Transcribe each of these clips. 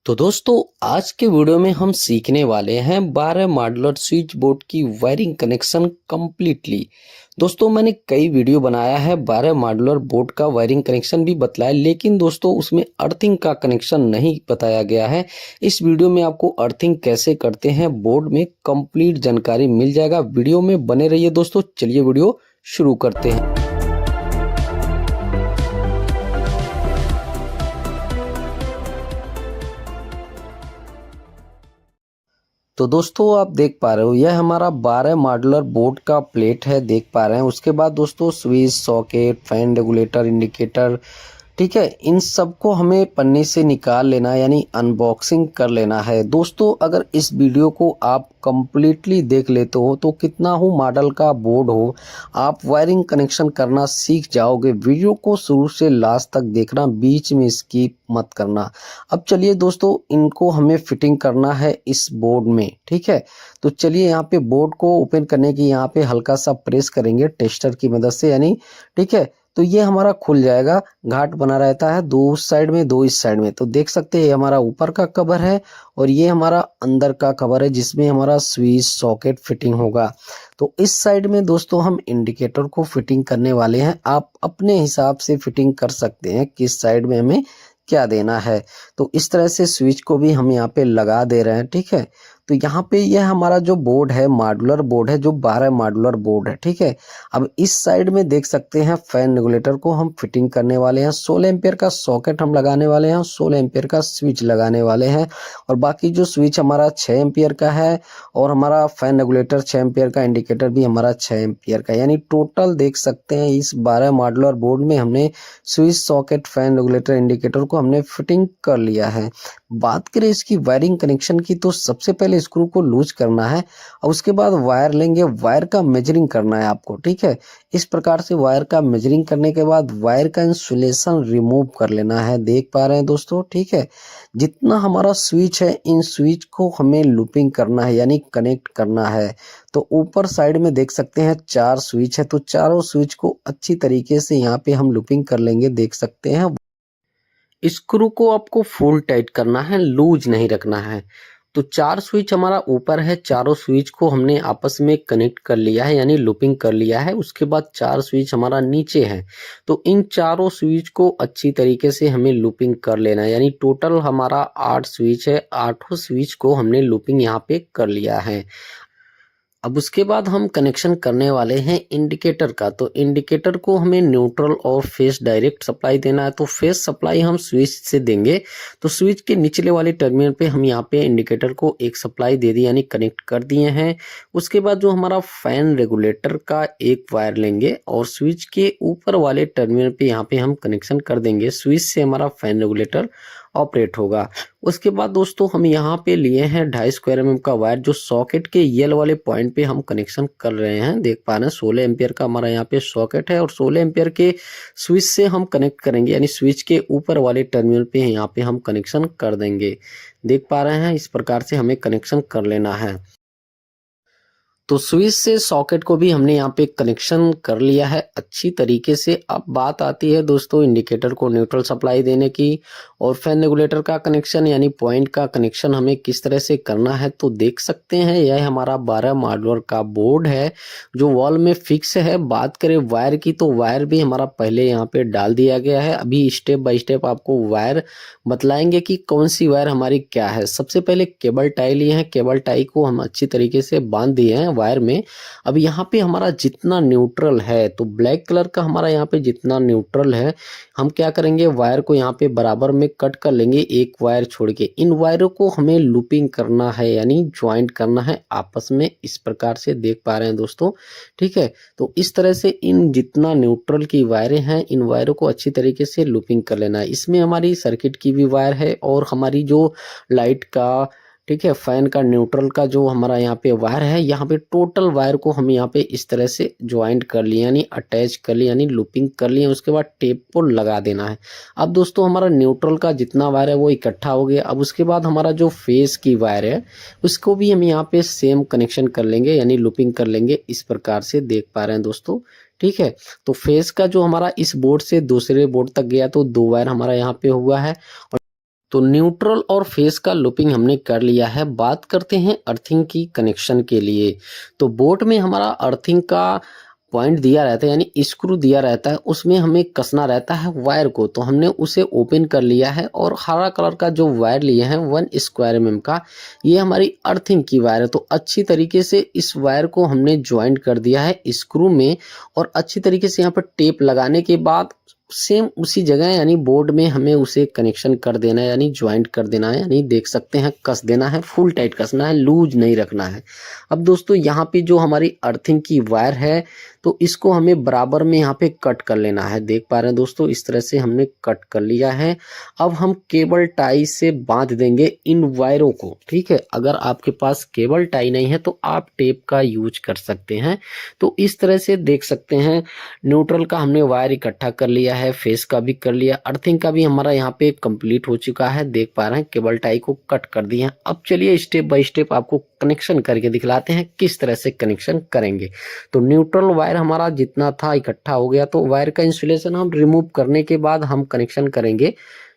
तो दोस्तों आज के वीडियो में हम सीखने वाले हैं 12 मॉड्यूलर स्विच बोर्ड की वायरिंग कनेक्शन कंप्लीटली। दोस्तों मैंने कई वीडियो बनाया है 12 मॉड्यूलर बोर्ड का वायरिंग कनेक्शन भी बताया, लेकिन दोस्तों उसमें अर्थिंग का कनेक्शन नहीं बताया गया है। इस वीडियो में आपको अर्थिंग कैसे करते हैं बोर्ड में कंप्लीट जानकारी मिल जाएगा। वीडियो में बने रहिए दोस्तों। चलिए वीडियो शुरू करते हैं। तो दोस्तों आप देख पा रहे हो यह हमारा 12 मॉड्यूलर बोर्ड का प्लेट है, देख पा रहे हैं। उसके बाद दोस्तों switch, socket, fan regulator, indicator, ठीक है, इन सबको हमें पन्नी से निकाल लेना है, यानी अनबॉक्सिंग कर लेना है। दोस्तों अगर इस वीडियो को आप कंप्लीटली देख लेते हो तो कितना हो मॉडल का बोर्ड हो, आप वायरिंग कनेक्शन करना सीख जाओगे। वीडियो को शुरू से लास्ट तक देखना, बीच में स्किप मत करना। अब चलिए दोस्तों इनको हमें फिटिंग करना है इस बोर्ड में, ठीक है। तो चलिए यहाँ पे बोर्ड को ओपन करने की यहाँ पे हल्का सा प्रेस करेंगे टेस्टर की मदद से, यानी ठीक है। तो ये हमारा खुल जाएगा, घाट बना रहता है, दो उस साइड में दो इस साइड में। तो देख सकते हैं ये हमारा ऊपर का कवर है और ये हमारा अंदर का कवर है जिसमें हमारा स्विच सॉकेट फिटिंग होगा। तो इस साइड में दोस्तों हम इंडिकेटर को फिटिंग करने वाले हैं। आप अपने हिसाब से फिटिंग कर सकते हैं किस साइड में हमें क्या देना है। तो इस तरह से स्विच को भी हम यहाँ पे लगा दे रहे हैं, ठीक है। तो यहाँ पे यह हमारा जो बोर्ड है मॉड्यूलर बोर्ड है, जो 12 मॉड्यूलर बोर्ड है, ठीक है। अब इस साइड में देख सकते हैं फैन रेगुलेटर को हम फिटिंग करने वाले हैं। 16 एम्पियर का सॉकेट हम लगाने वाले हैं, 16 एम्पियर का स्विच लगाने वाले हैं। और बाकी जो स्विच हमारा 6 एम्पियर का है और हमारा फैन रेगुलेटर 6 एम्पियर का, इंडिकेटर भी हमारा 6 एम्पियर का। यानी टोटल देख सकते हैं इस 12 मॉड्यूलर बोर्ड में हमने switch, socket, fan regulator, indicator को हमने फिटिंग कर लिया है। बात करें इसकी वायरिंग कनेक्शन की, तो सबसे पहले स्क्रू को लूज करना है और उसके बाद वायर लेंगे, वायर का मेजरिंग करना है आपको, ठीक है। इस प्रकार से वायर का मेजरिंग करने के बाद वायर का इंसुलेशन रिमूव कर लेना है, देख पा रहे हैं दोस्तों, ठीक है। जितना हमारा स्विच है इन स्विच को हमें लूपिंग करना है, यानी कनेक्ट करना है। तो ऊपर साइड में देख सकते हैं 4 स्विच है, तो चारों स्विच को अच्छी तरीके से यहाँ पे हम लूपिंग कर लेंगे, देख सकते हैं। स्क्रू को आपको फुल टाइट करना है, लूज नहीं रखना है। तो 4 स्विच हमारा ऊपर है, चारों स्विच को हमने आपस में कनेक्ट कर लिया है, यानी लूपिंग कर लिया है। उसके बाद 4 स्विच हमारा नीचे है, तो इन चारों स्विच को अच्छी तरीके से हमें लूपिंग कर लेना है। यानी टोटल हमारा 8 स्विच है, 8 स्विच को हमने लूपिंग यहाँ पे कर लिया है। अब उसके बाद हम कनेक्शन करने वाले हैं इंडिकेटर का। तो इंडिकेटर को हमें न्यूट्रल और फेस डायरेक्ट सप्लाई देना है। तो फेस सप्लाई हम स्विच से देंगे। तो स्विच के निचले वाले टर्मिनल पे हम यहाँ पे इंडिकेटर को एक सप्लाई दे दी, यानी कनेक्ट कर दिए हैं। उसके बाद जो हमारा फैन रेगुलेटर का एक वायर लेंगे और स्विच के ऊपर वाले टर्मिनल पे यहाँ पे हम कनेक्शन कर देंगे। स्विच से हमारा फैन रेगुलेटर ऑपरेट होगा। उसके बाद दोस्तों हम यहाँ पे लिए हैं 2.5 स्क्वायर mm का वायर, जो सॉकेट के येलो वाले पॉइंट पे हम कनेक्शन कर रहे हैं। देख पा रहे हैं 16 एम्पियर का हमारा यहाँ पे सॉकेट है और 16 एम्पियर के स्विच से हम कनेक्ट करेंगे, यानी स्विच के ऊपर वाले टर्मिनल पे यहाँ पे हम कनेक्शन कर देंगे। देख पा रहे हैं इस प्रकार से हमें कनेक्शन कर लेना है। तो स्विच से सॉकेट को भी हमने यहाँ पे कनेक्शन कर लिया है अच्छी तरीके से। अब बात आती है दोस्तों इंडिकेटर को न्यूट्रल सप्लाई देने की और फैन रेगुलेटर का कनेक्शन, यानी पॉइंट का कनेक्शन हमें किस तरह से करना है। तो देख सकते हैं यह हमारा 12 मॉड्यूलर का बोर्ड है जो वॉल में फिक्स है। बात करें वायर की, तो वायर भी हमारा पहले यहाँ पे डाल दिया गया है। अभी स्टेप बाय स्टेप आपको वायर बतलाएंगे कि कौन सी वायर हमारी क्या है। सबसे पहले केबल टाई लिए हैं, केबल टाई को हम अच्छी तरीके से बांध दिए हैं वायर में। अब यहाँ पे हमारा जितना न्यूट्रल है, तो ब्लैक कलर का हमारा यहाँ पे जितना न्यूट्रल है, हम क्या करेंगे वायर को यहाँ पे बराबर में कट कर लेंगे, एक वायर छोड़ के। इन वायरों को हमें लूपिंग करना है, यानी ज्वाइंट करना है आपस में, इस प्रकार से देख पा रहे हैं दोस्तों, ठीक है। तो इस तरह से इन जितना न्यूट्रल की वायरें हैं इन वायरों को अच्छी तरीके से लूपिंग कर लेना है। इसमें हमारी सर्किट की भी वायर है और हमारी जो लाइट का, ठीक है, फैन का, न्यूट्रल का जो हमारा यहाँ पे वायर है, यहाँ पे टोटल वायर को हम यहाँ पे इस तरह से ज्वाइंट कर लिए, यानी अटैच कर लिए, यानी लूपिंग कर लिए। उसके बाद टेप को लगा देना है। अब दोस्तों हमारा न्यूट्रल का जितना वायर है वो इकट्ठा हो गया। अब उसके बाद हमारा जो फेस की वायर है उसको भी हम यहाँ पे सेम कनेक्शन कर लेंगे, यानी लूपिंग कर लेंगे, इस प्रकार से देख पा रहे हैं दोस्तों, ठीक है। तो फेस का जो हमारा इस बोर्ड से दूसरे बोर्ड तक गया, तो 2 वायर हमारा यहाँ पे हुआ है। तो न्यूट्रल और फेस का लूपिंग हमने कर लिया है। बात करते हैं अर्थिंग की कनेक्शन के लिए। तो बोट में हमारा अर्थिंग का पॉइंट दिया रहता है, यानी स्क्रू दिया रहता है, उसमें हमें कसना रहता है वायर को। तो हमने उसे ओपन कर लिया है और हरा कलर का जो वायर लिए हैं 1 स्क्वायर mm का, ये हमारी अर्थिंग की वायर है। तो अच्छी तरीके से इस वायर को हमने ज्वाइंट कर दिया है स्क्रू में, और अच्छी तरीके से यहाँ पर टेप लगाने के बाद सेम उसी जगह यानी बोर्ड में हमें उसे कनेक्शन कर देना है, यानी ज्वाइंट कर देना है, यानी देख सकते हैं कस देना है, फुल टाइट कसना है, लूज नहीं रखना है। अब दोस्तों यहाँ पे जो हमारी अर्थिंग की वायर है, तो इसको हमें बराबर में यहाँ पे कट कर लेना है। देख पा रहे हैं दोस्तों, इस तरह से हमने कट कर लिया है। अब हम केबल टाई से बांध देंगे इन वायरों को, ठीक है। अगर आपके पास केबल टाई नहीं है तो आप टेप का यूज कर सकते हैं। तो इस तरह से देख सकते हैं न्यूट्रल का हमने वायर इकट्ठा कर लिया है, फेस का भी कर लिया, अर्थिंग का भी हमारा यहाँ पे कंप्लीट हो चुका है। देख पा रहे हैं केबल टाई को कट कर दिए हैं। अब चलिए स्टेप बाय स्टेप आपको कनेक्शन करके दिखलाते हैं किस तरह से कनेक्शन करेंगे। तो न्यूट्रल वायर हमारा जितना था इकट्ठा हो गया, तो वायर का इंसुलेशन हम रिमूव करने के बाद हम कनेक्शन करेंगे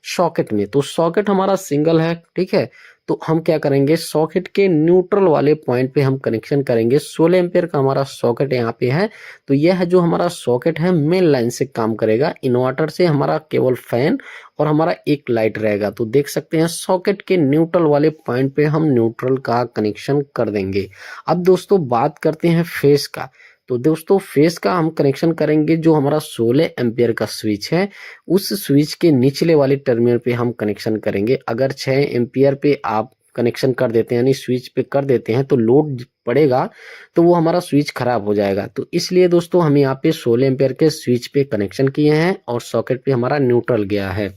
सॉकेट में। तो सॉकेट हमारा सिंगल है, ठीक है। तो हम क्या करेंगे, सॉकेट के न्यूट्रल वाले पॉइंट पे हम कनेक्शन करेंगे। 16 एम्पियर का हमारा सॉकेट यहाँ पे है। तो यह है जो हमारा सॉकेट है, मेन लाइन से काम करेगा। इन्वर्टर से हमारा केवल फैन और हमारा एक लाइट रहेगा। तो देख सकते हैं सॉकेट के न्यूट्रल वाले पॉइंट पे हम न्यूट्रल का कनेक्शन कर देंगे। अब दोस्तों बात करते हैं फेस का। तो दोस्तों फेस का हम कनेक्शन करेंगे जो हमारा 16 एम्पियर का स्विच है, उस स्विच के निचले वाले टर्मिनल पे हम कनेक्शन करेंगे। अगर 6 एम्पियर पे आप कनेक्शन कर देते हैं, यानी स्विच पे कर देते हैं, तो लोड पड़ेगा तो वो हमारा स्विच खराब हो जाएगा। तो इसलिए दोस्तों हम यहाँ पे 16 एम्पियर के स्विच पे कनेक्शन किए हैं और सॉकेट पे हमारा न्यूट्रल गया है।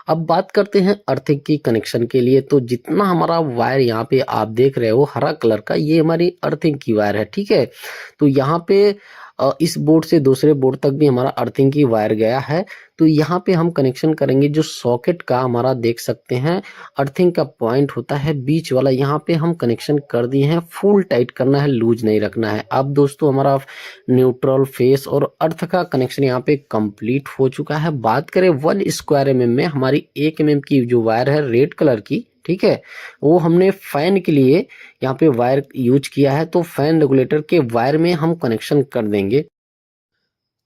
अब बात करते हैं अर्थिंग की कनेक्शन के लिए। तो जितना हमारा वायर यहाँ पे आप देख रहे हो हरा कलर का, ये हमारी अर्थिंग की वायर है, ठीक है। तो यहाँ पे इस बोर्ड से दूसरे बोर्ड तक भी हमारा अर्थिंग की वायर गया है। तो यहाँ पे हम कनेक्शन करेंगे जो सॉकेट का हमारा देख सकते हैं अर्थिंग का पॉइंट होता है बीच वाला, यहाँ पे हम कनेक्शन कर दिए हैं। फुल टाइट करना है, लूज नहीं रखना है। अब दोस्तों हमारा न्यूट्रल, फेस और अर्थ का कनेक्शन यहाँ पे कंप्लीट हो चुका है। बात करें 1 स्क्वायर mm में, हमारी 1 mm की जो वायर है रेड कलर की, ठीक है, वो हमने फैन के लिए यहाँ पे वायर यूज किया है। तो फैन रेगुलेटर के वायर में हम कनेक्शन कर देंगे।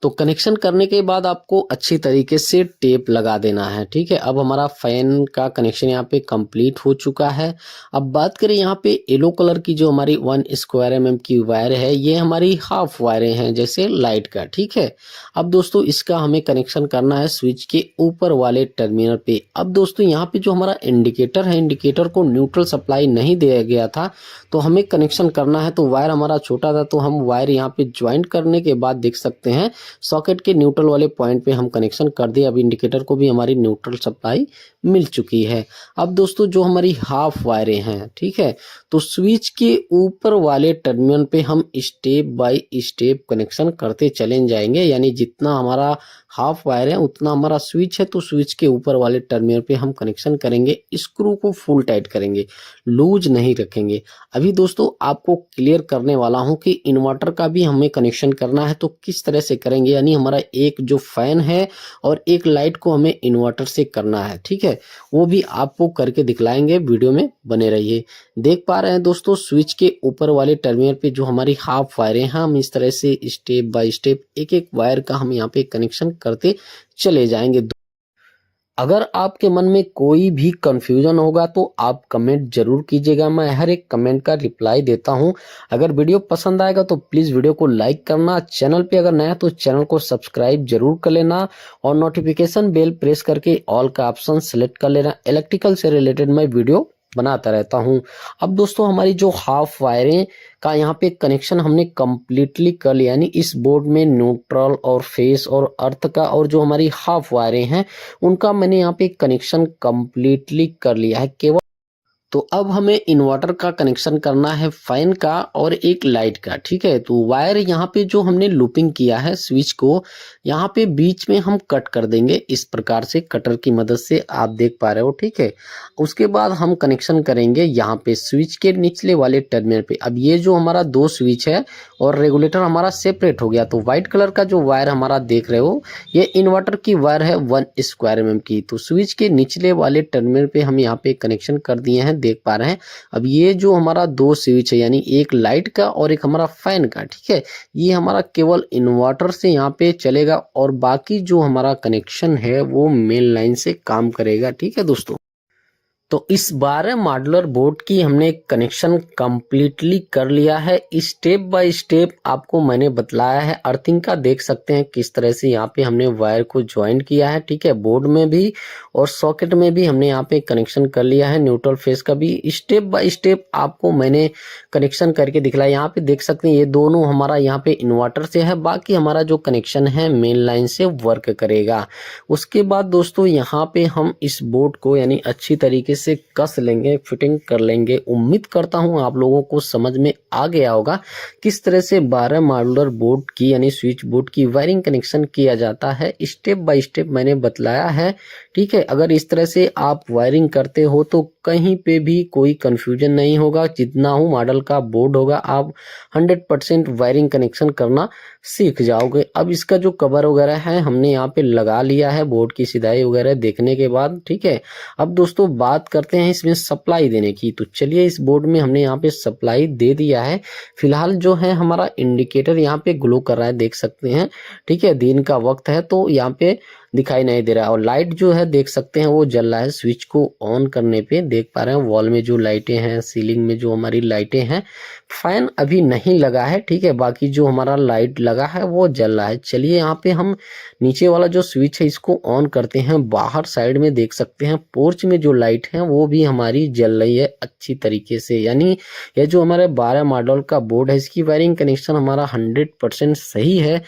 तो कनेक्शन करने के बाद आपको अच्छी तरीके से टेप लगा देना है, ठीक है। अब हमारा फैन का कनेक्शन यहाँ पे कंप्लीट हो चुका है। अब बात करें यहाँ पे येलो कलर की जो हमारी 1 स्क्वायर mm की वायर है, ये हमारी हाफ वायरें हैं जैसे लाइट का, ठीक है। अब दोस्तों इसका हमें कनेक्शन करना है स्विच के ऊपर वाले टर्मिनल पे। अब दोस्तों यहाँ पे जो हमारा इंडिकेटर है, इंडिकेटर को न्यूट्रल सप्लाई नहीं दिया गया था, तो हमें कनेक्शन करना है। तो वायर हमारा छोटा था, तो हम वायर यहाँ पे ज्वाइंट करने के बाद देख सकते हैं सॉकेट के न्यूट्रल वाले पॉइंट पे हम कनेक्शन कर दिए। अब इंडिकेटर को भी हमारी न्यूट्रल सप्लाई मिल चुकी है। अब दोस्तों जो हमारी हाफ वायरें हैं, ठीक है, तो स्विच के ऊपर वाले टर्मिनल पे हम स्टेप बाय स्टेप कनेक्शन करते चले जाएंगे। यानी जितना हमारा हाफ वायर है उतना हमारा स्विच है, तो स्विच के ऊपर वाले टर्मिनल पे हम कनेक्शन करेंगे। स्क्रू को फुल टाइट करेंगे, लूज नहीं रखेंगे। अभी दोस्तों आपको क्लियर करने वाला हूं कि इन्वर्टर का भी हमें कनेक्शन करना है, तो किस तरह से करेंगे। यानी हमारा एक जो फैन है और एक लाइट को हमें इन्वर्टर से करना है, ठीक है, वो भी आपको करके दिखलाएंगे। वीडियो में बने रहिए। देख पा रहे हैं दोस्तों स्विच के ऊपर वाले टर्मिनल पे जो हमारी हाफ वायरें हैं, हम इस तरह से स्टेप बाय स्टेप एक एक वायर का हम यहाँ पे कनेक्शन करते चले जाएंगे। अगर आपके मन में कोई भी कंफ्यूजन होगा तो आप कमेंट जरूर कीजिएगा, मैं हर एक कमेंट का रिप्लाई देता हूं। अगर वीडियो पसंद आएगा तो प्लीज वीडियो को लाइक करना, चैनल पे अगर नया तो चैनल को सब्सक्राइब जरूर कर लेना और नोटिफिकेशन बेल प्रेस करके ऑल का ऑप्शन सेलेक्ट कर लेना। इलेक्ट्रिकल से रिलेटेड मैं वीडियो बनाता रहता हूं। अब दोस्तों हमारी जो हाफ वायरें का यहाँ पे कनेक्शन हमने कंप्लीटली कर लिया, यानी इस बोर्ड में न्यूट्रल और फेस और अर्थ का और जो हमारी हाफ वायरें हैं उनका मैंने यहाँ पे कनेक्शन कंप्लीटली कर लिया है। केवल तो अब हमें इन्वर्टर का कनेक्शन करना है फैन का और एक लाइट का, ठीक है। तो वायर यहाँ पे जो हमने लूपिंग किया है स्विच को, यहाँ पे बीच में हम कट कर देंगे इस प्रकार से कटर की मदद से, आप देख पा रहे हो, ठीक है। उसके बाद हम कनेक्शन करेंगे यहाँ पे स्विच के निचले वाले टर्मिनल पे। अब ये जो हमारा दो स्विच है और रेगुलेटर हमारा सेपरेट हो गया, तो व्हाइट कलर का जो वायर हमारा देख रहे हो ये इन्वर्टर की वायर है 1 mm की। तो स्विच के निचले वाले टर्मिनल पे हम यहाँ पे कनेक्शन कर दिए हैं, देख पा रहे हैं। अब ये जो हमारा दो स्विच है यानी एक लाइट का और एक हमारा फैन का, ठीक है, ये हमारा केवल इन्वर्टर से यहाँ पे चलेगा और बाकी जो हमारा कनेक्शन है वो मेन लाइन से काम करेगा, ठीक है दोस्तों। तो इस 12 मॉड्यूलर बोर्ड की हमने कनेक्शन कंप्लीटली कर लिया है। स्टेप बाय स्टेप आपको मैंने बतलाया है। अर्थिंग का देख सकते हैं किस तरह से यहाँ पे हमने वायर को ज्वाइन किया है, ठीक है। बोर्ड में भी और सॉकेट में भी हमने यहाँ पे कनेक्शन कर लिया है। न्यूट्रल फेस का भी स्टेप बाय स्टेप आपको मैंने कनेक्शन करके दिखलाया। यहाँ पे देख सकते हैं ये दोनों हमारा यहाँ पे इन्वर्टर से है, बाकी हमारा जो कनेक्शन है मेन लाइन से वर्क करेगा। उसके बाद दोस्तों यहाँ पे हम इस बोर्ड को यानी अच्छी तरीके से कस लेंगे, फिटिंग कर लेंगे। उम्मीद करता हूं आप लोगों को समझ में आ गया होगा किस तरह से 12 मॉड्यूलर बोर्ड की यानी स्विच बोर्ड की वायरिंग कनेक्शन किया जाता है। स्टेप बाय स्टेप मैंने बतलाया है, ठीक है। अगर इस तरह से आप वायरिंग करते हो तो कहीं पे भी कोई कंफ्यूजन नहीं होगा। जितना हो मॉडल का बोर्ड होगा आप 100% वायरिंग कनेक्शन करना सीख जाओगे। अब इसका जो कवर वगैरह है हमने यहाँ पे लगा लिया है बोर्ड की सिधाई वगैरह देखने के बाद, ठीक है। अब दोस्तों बात करते हैं इसमें सप्लाई देने की। तो चलिए इस बोर्ड में हमने यहाँ पे सप्लाई दे दिया है। फिलहाल जो है हमारा इंडिकेटर यहाँ पे ग्लो कर रहा है, देख सकते हैं, ठीक है। दिन का वक्त है तो यहाँ पे दिखाई नहीं दे रहा है और लाइट जो है देख सकते हैं वो जल रहा है। स्विच को ऑन करने पे देख पा रहे हैं वॉल में जो लाइटें हैं, सीलिंग में जो हमारी लाइटें हैं। फैन अभी नहीं लगा है, ठीक है, बाकी जो हमारा लाइट लगा है वो जल रहा है। चलिए यहाँ पे हम नीचे वाला जो स्विच है इसको ऑन करते हैं। बाहर साइड में देख सकते हैं पोर्च में जो लाइट है वो भी हमारी जल रही है अच्छी तरीके से। यानी ये जो हमारे 12 मॉडल का बोर्ड है इसकी वायरिंग कनेक्शन हमारा 100% सही है।